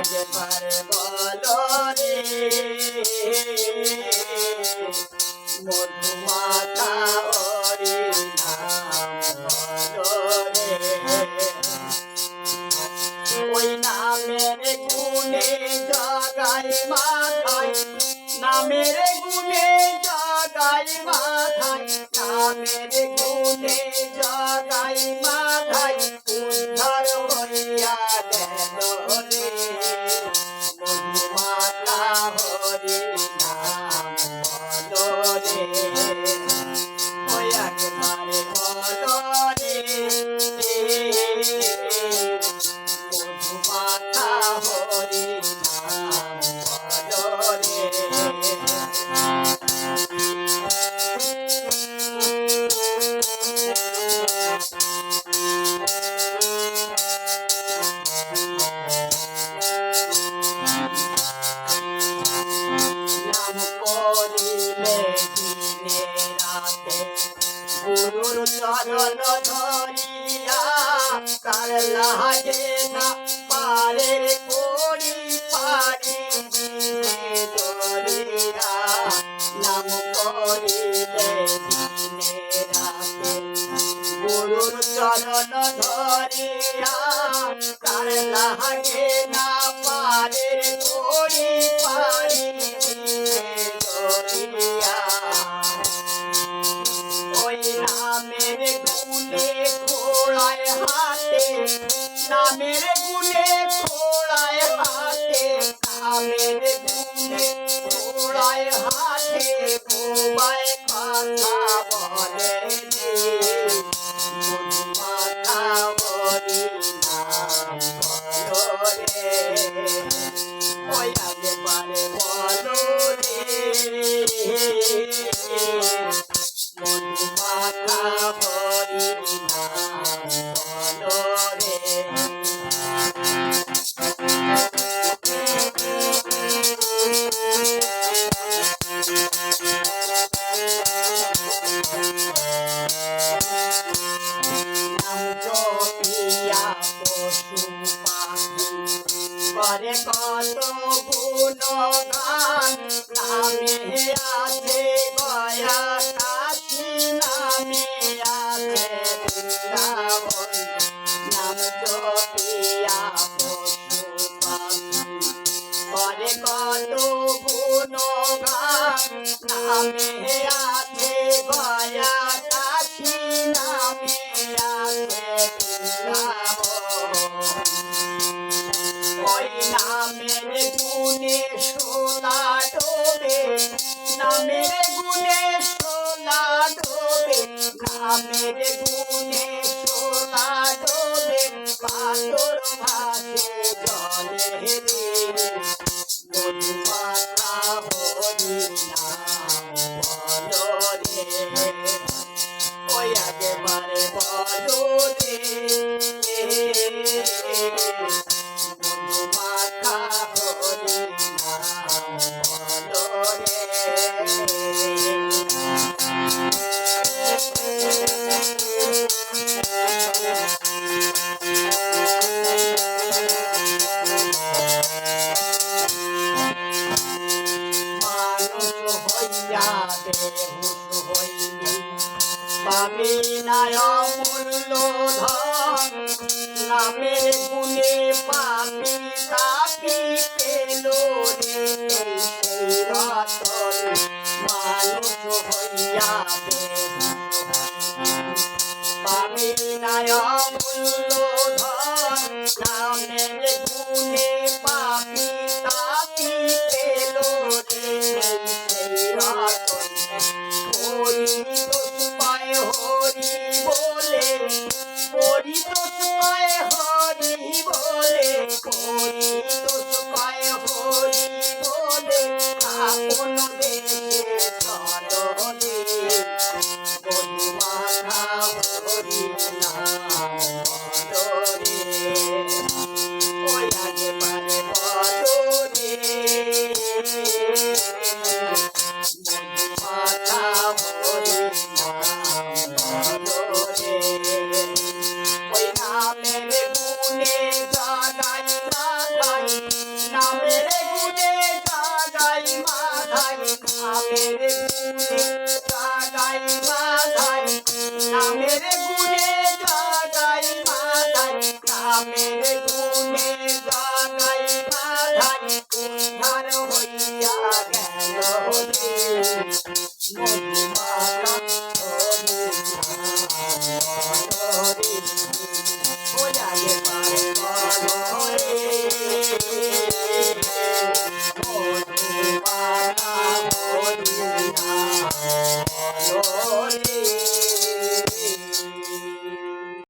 একবার বলো রে মধুমাতা হরি নাম বলো রে ওই নামের গুণে জাগায় মাথায় নামের গুণে জাগায় মাথায় নামের গুণে জাগায় মাথায় উদ্ধার হইয়া গেল রে মধুমাতা হরি নাম বলো রে ওই একবারে বলো রে মধুমাতা হরি নাম বলো রে নাম করিলে দিনে রাতে গুরুর চরণ ধরিয়া তার লাগে না পারের করি পারি দিনে ধরিয়া নাম করিলে দিনে রাতে গুরুর চরণ ধরিয়া তার লাগে না পারের করি পারি দিনে ধরিয়া ওই নামের গুণে খোড়ায় হাতে নামের গুণে খোড়ায় হাতে নামের গুণে খোড়ায় হাতে বোবায় কথা বলে রে মধুমাতা হরি নাম বলো রে ওই একবারে বলো রে মধুমাতা হরি নাম বলো রে নাম জপিয়া পশু পাখি করে কত গুণগান নামে আছে গয়া কাশী নামে আছে বৃন্দাবন নাম জপিয়া পশু পাখি করে কত গুণগান নামে আছে গয়া কাশী নামে আছে বৃন্দাবন ওই নামের গুণে সোলা ডোবে নামের গুণে সোলা ডোবে নামের গুণে সোলা ডোবে পাথর ভাসে জলে রে মধুমাতা হরি নাম বলো রে ওই একবারে বলো রে মধুমাতা হরি নাম বলো রে মানুষ হইয়া বেহুশ হইলি পাবি না অমূল্য ধন নামের গুণে পাপি তাপি পেল রে সেই রতন মানুষ হইয়া বেহুশ পাবি না অমূল্য ধন নামের গুণে পাপি তাপি পেল রে সেই রতন হরি দোষ পায় হরি বলে হরি দোষ পায় হরি বলে হরি দোষ পায় হরি বলে আপন দেশে চলো রে মধুমাতা হরি নাম বলো রে ওই একবারে বলো রে মধুমাতা হরি নাম বলো রে ওই নামের গুণে জাগাই রে